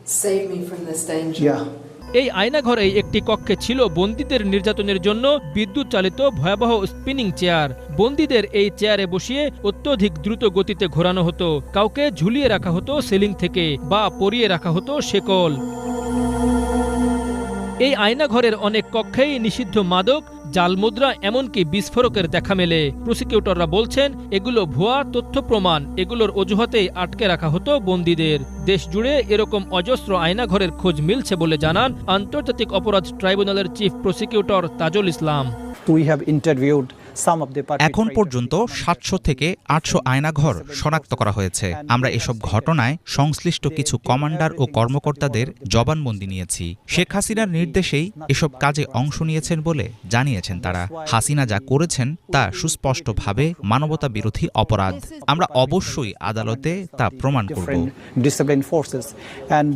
Save me from this danger. Yeah. এই আয়নাঘরে একটি কক্ষে ছিল বন্দীদের নির্যাতনের জন্য বিদ্যুৎ চালিত ভয়াবহ স্পিনিং চেয়ার। বন্দীদের এই চেয়ারে বসিয়ে অত্যধিক দ্রুত গতিতে ঘোরানো হতো। কাউকে ঝুলিয়ে রাখা হতো সিলিং থেকে বা পরিয়ে রাখা হতো শেকল। এই আয়নাঘরের অনেক কক্ষেই নিষিদ্ধ মাদক, জাল মুদ্রা, এমনকি বিস্ফোরকের দেখা মেলে। প্রসিকিউটররা বলছেন এগুলো ভুয়া তথ্য প্রমাণ, এগুলোর অজুহাতেই আটকে রাখা হতো বন্দীদের। দেশ জুড়ে এরকম অজস্র আয়নাঘরের খোঁজ মিলছে বলে জানান আন্তর্জাতিক অপরাধ ট্রাইব্যুনালের chief prosecutor Tajul Islam. We have interviewed some of the এখন পর্যন্ত 700 থেকে 800 আয়নাঘর শনাক্ত করা হয়েছে। আমরা এসব ঘটনায় সংশ্লিষ্ট কিছু কমান্ডার ও কর্মকর্তাদের জবানবন্দি নিয়েছি। শেখ হাসিনার নির্দেশেই এসব কাজে অংশ নিয়েছেন বলে জানিয়েছেন তারা। হাসিনা যা করেছেন তা সুস্পষ্টভাবে মানবতা বিরোধী অপরাধ। আমরা অবশ্যই আদালতে তা প্রমাণ করব। discipline forces and